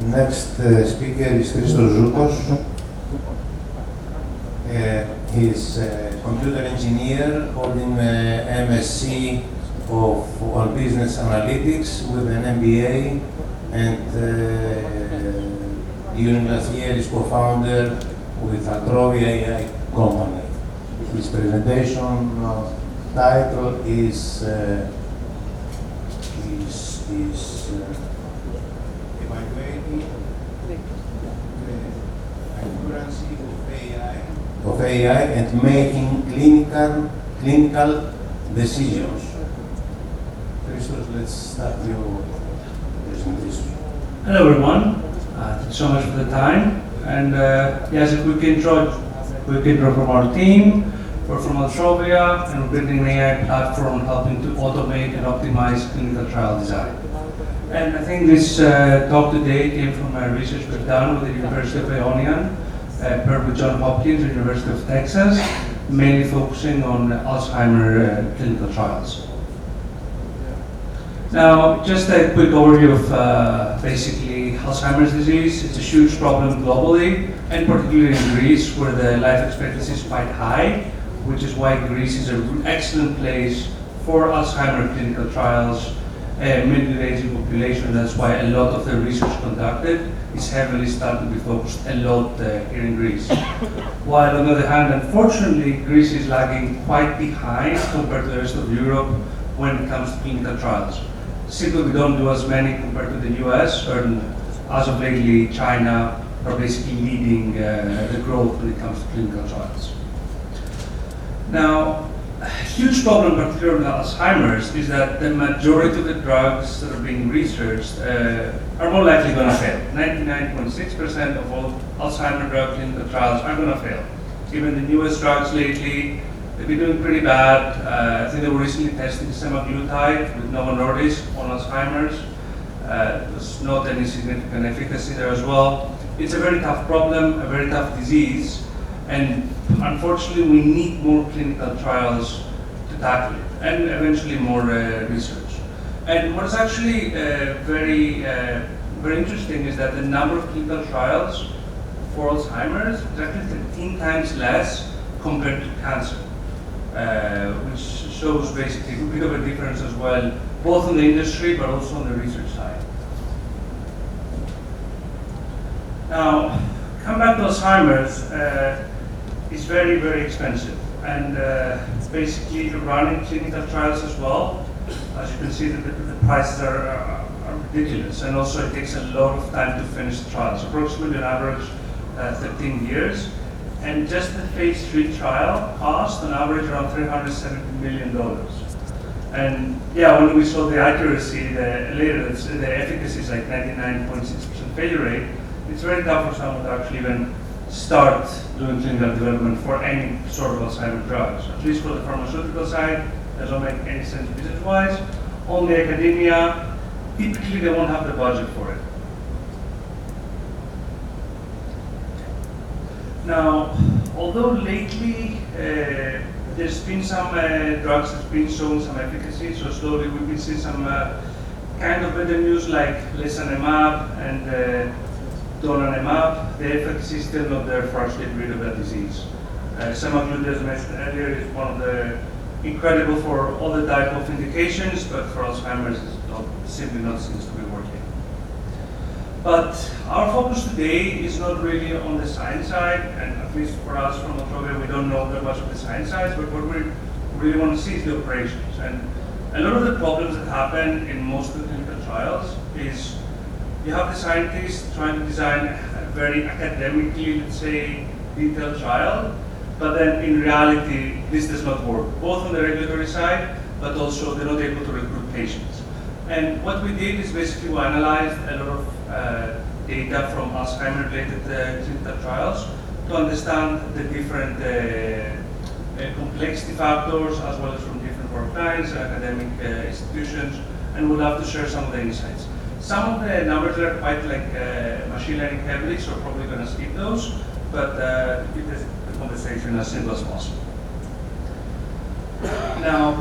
Next speaker is Christos Zoukos. He's a computer engineer holding an MSc on business analytics with an MBA, and during last year is co-founder with Altrovia.ai company. His presentation title is evaluating the accuracy of AI and making clinical decisions. Christos, let's start your presentation. Hello everyone, thank you so much for the time. And yes, a quick intro from our team. We're from Altrovia, and we're building an AI platform helping to automate and optimize clinical trial design. And I think this talk today came from a research we've done with the University of Ionian, paired with Johns Hopkins, the University of Texas, mainly focusing on Alzheimer's clinical trials. Now, just a quick overview of basically Alzheimer's disease. It's a huge problem globally, and particularly in Greece, where the life expectancy is quite high, which is why Greece is an excellent place for Alzheimer's clinical trials, middle-aged population. That's why a lot of the research conducted is heavily starting to be focused a lot here in Greece. While on the other hand, unfortunately, Greece is lagging quite behind compared to the rest of Europe when it comes to clinical trials. Simply, we don't do as many compared to the US, and as of lately, China are basically leading the growth when it comes to clinical trials. Now, a huge problem, particularly with Alzheimer's, is that the majority of the drugs that are being researched are more likely going to fail. 99.6% of all Alzheimer's drug clinical trials are going to fail. Even the newest drugs lately, they've been doing pretty bad. I think they were recently testing semaglutide with Novo Nordisk on Alzheimer's. There's not any significant efficacy there as well. It's a very tough problem, a very tough disease, and unfortunately we need more clinical trials to tackle it, and eventually more research. And what's actually very interesting is that the number of clinical trials for Alzheimer's is actually 13 times less compared to cancer. Which shows basically a bit of a difference as well, both in the industry but also on the research side. Now, come back to Alzheimer's, it's very, very expensive, and basically running clinical trials as well. As you can see, the prices are ridiculous, and also it takes a lot of time to finish the trials, approximately on average 13 years. And just the phase 3 trial cost on average around $370 million. And yeah, when we saw the accuracy, the efficacy is like 99.6% failure rate, it's very tough for someone to actually even start doing clinical development for any sort of Alzheimer's drugs. At least for the pharmaceutical side, it doesn't make any sense business-wise. On the academia, typically they won't have the budget for it. Now, although lately there's been some drugs that's been shown some efficacy, so slowly we've been seeing some kind of better news like lecanemab and donanemab. The efficacy is still not there for us to get rid of that disease. Semaglutide, as I mentioned earlier, is one of the incredible for all the type of indications, but for Alzheimer's it's simply not seems to be working. But our focus today is not really on the science side, and at least for us from Altrovia, we don't know that much of the science side, but what we really want to see is the operations. And a lot of the problems that happen in most of the clinical trials is you have the scientists trying to design a very academically, let's say, detailed trial, but then in reality, this does not work, both on the regulatory side, but also they're not able to recruit patients. And what we did is basically we analyzed a lot of data from Alzheimer-related clinical trials to understand the different complexity factors, as well as from different work lines and academic institutions, and we'd love to share some of the insights. Some of the numbers are quite like machine learning heavily, so we're probably going to skip those, but keep the conversation as simple as possible. Now,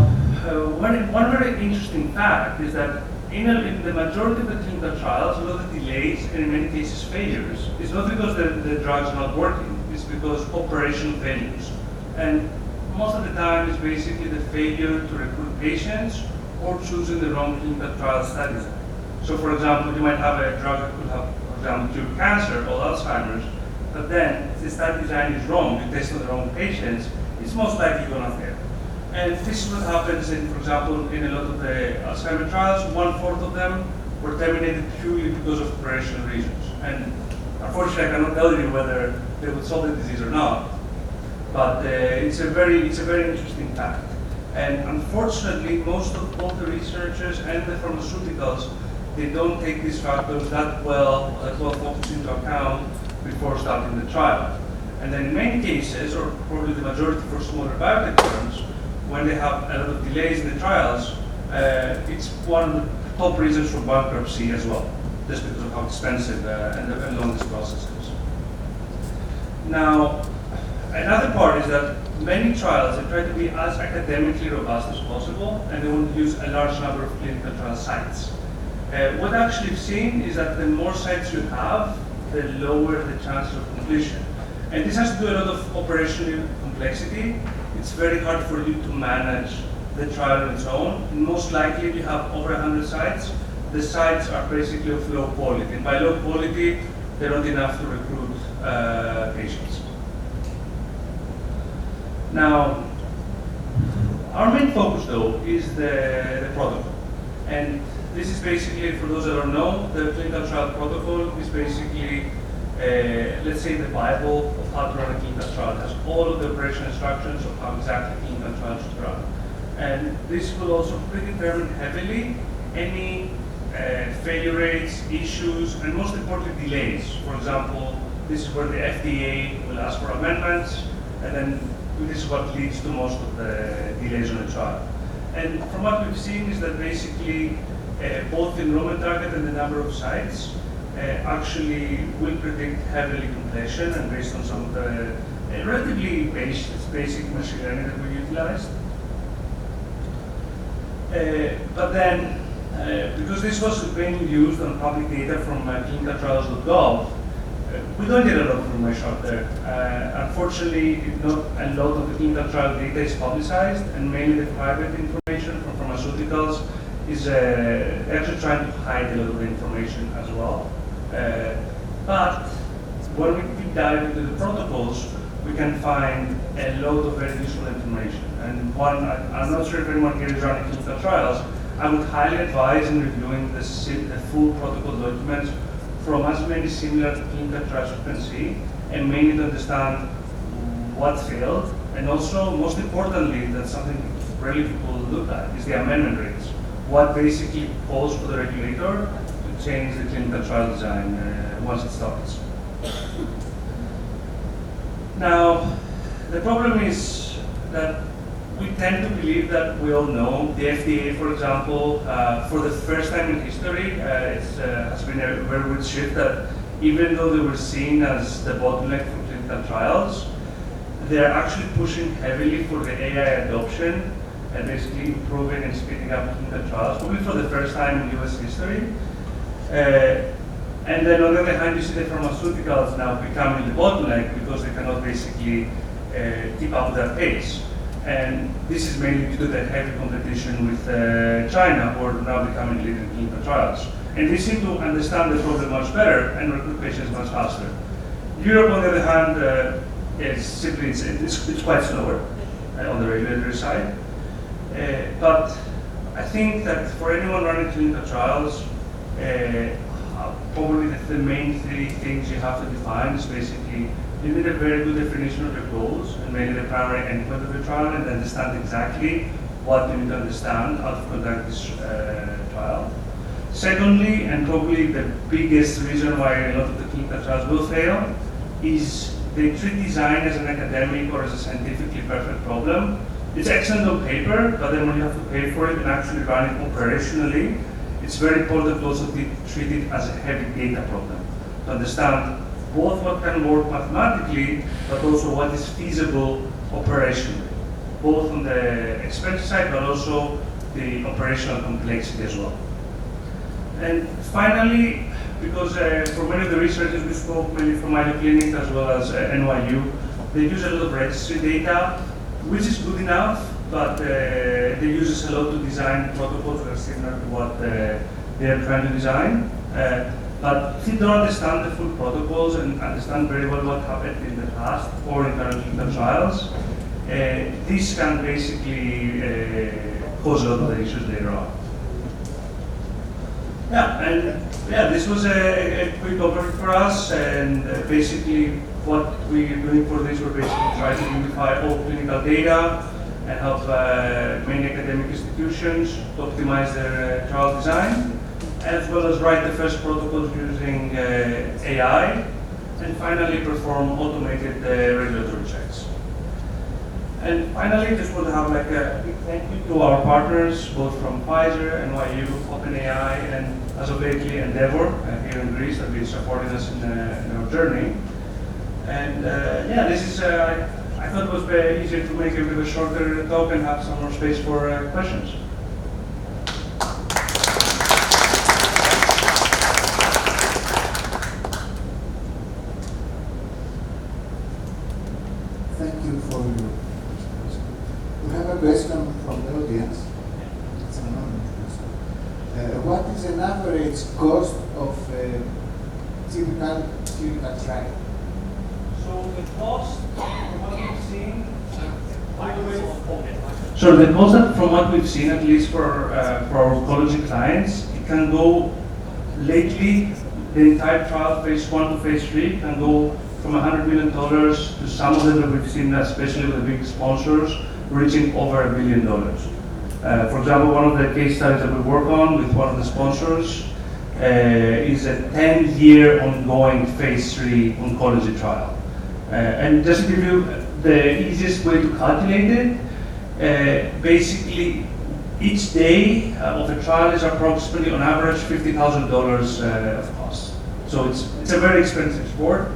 one very interesting fact is that in the majority of the clinical trials, a lot of delays and in many cases failures, it's not because the drug's not working, it's because operational failures. And most of the time it's basically the failure to recruit patients or choosing the wrong clinical trial study design. So for example, you might have a drug that could have, for example, cure cancer or Alzheimer's, but then if the study design is wrong, you test on the wrong patients, it's most likely going to fail. And this is what happens in, for example, in a lot of the Alzheimer's trials, 1/4 of them were terminated purely because of operational reasons. And unfortunately, I cannot tell you whether they would solve the disease or not, but it's a very interesting fact. And unfortunately, most of both the researchers and the pharmaceuticals, they don't take these factors that well focused into account before starting the trial. And then in many cases, or probably the majority for smaller biotech firms, when they have a lot of delays in the trials, it's one of the top reasons for bankruptcy as well, just because of how expensive and long this process is. Now, another part is that many trials, they try to be as academically robust as possible, and they want to use a large number of clinical trial sites. What actually we've seen is that the more sites you have, the lower the chances of completion. And this has to do a lot of operational complexity. It's very hard for you to manage the trial on its own. And most likely, if you have over 100 sites, the sites are basically of low quality. And by low quality, they're not enough to recruit patients. Now, our main focus, though, is the protocol. And this is basically, for those that don't know, the clinical trial protocol is basically, let's say, the Bible of how to run a clinical trial. It has all of the operational instructions of how exactly clinical trials should run. And this will also predetermine heavily any failure rates, issues, and most importantly, delays. For example, this is where the FDA will ask for amendments, and then this is what leads to most of the delays on the trial. And from what we've seen is that basically both the enrollment target and the number of sites actually will predict heavily completion, and based on some of the relatively basic machine learning that we utilized. But then, because this was being used on public data from clinicaltrials.gov, we don't get a lot of information out there. Unfortunately, not a lot of the clinical trial data is publicized, and mainly the private information from pharmaceuticals is actually trying to hide a lot of the information as well. But when we deep dive into the protocols, we can find a lot of very useful information. And one, I'm not sure if anyone here is running clinical trials, I would highly advise in reviewing the full protocol documents from as many similar clinical trials you can see, and mainly to understand what failed, and also, most importantly, that's something rarely people look at, is the amendment rates. What basically calls for the regulator to change the clinical trial design once it starts. Now, the problem is that we tend to believe that we all know. The FDA, for example, for the first time in history, it has been a very weird shift that even though they were seen as the bottleneck for clinical trials, they're actually pushing heavily for the AI adoption and basically improving and speeding up clinical trials, probably for the first time in US history. And then on the other hand, you see the pharmaceuticals now becoming the bottleneck because they cannot basically keep up with that pace. And this is mainly due to the heavy competition with China, who are now becoming leading clinical trials. And they seem to understand the problem much better and recruit patients much faster. Europe, on the other hand, is simply it's quite slower on the regulatory side. But I think that for anyone running clinical trials, probably the main three things you have to define is basically you need a very good definition of your goals and mainly the primary endpoint of your trial, and understand exactly what you need to understand how to conduct this trial. Secondly, and probably the biggest reason why a lot of the clinical trials will fail, is they treat design as an academic or as a scientifically perfect problem. It's excellent on paper, but then when you have to pay for it and actually run it operationally, it's very important to also treat it as a heavy data problem. To understand both what can work mathematically, but also what is feasible operationally, both on the expense side, but also the operational complexity as well. And finally, because for many of the researchers we spoke, mainly from Mayo Clinic as well as NYU, they use a lot of registry data, which is good enough, but they use this a lot to design protocols that are similar to what they are trying to design. But if you don't understand the full protocols and understand very well what happened in the past or in current clinical trials, this can basically cause a lot of the issues later on. This was a quick overview for us, and basically what we're doing for this, we're basically trying to unify all clinical data and help many academic institutions to optimize their trial design, as well as write the first protocols using AI, and finally perform automated regulatory checks. And finally, just want to have like a big thank you to our partners, both from Pfizer, NYU, OpenAI, and as of lately, Endeavor here in Greece, that have been supporting us in our journey. And this is, I thought it was very easier to make a bit of a shorter talk and have some more space for questions. Thank you for your. We have a question from the audience. It's an anonymous question. What is an average cost of a typical clinical trial? So the cost from what we've seen, so the cost from what we've seen, at least for our oncology clients, it can go lately. The entire trial, phase 1 to phase 3, can go from $100 million to some of them that we've seen, especially with the big sponsors, reaching over $1 billion. For example, one of the case studies that we work on with one of the sponsors is a 10-year ongoing phase 3 oncology trial. And just to give you the easiest way to calculate it, basically each day of the trial is approximately on average $50,000 of cost. So it's a very expensive sport.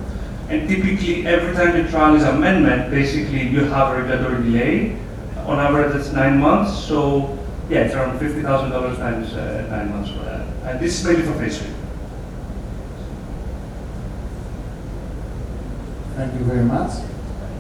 And typically, every time the trial is amendment, basically you have a regulatory delay. On average, that's 9 months. So yeah, it's around $50,000 times 9 months for that. And this is mainly for phase 3. Thank you very much.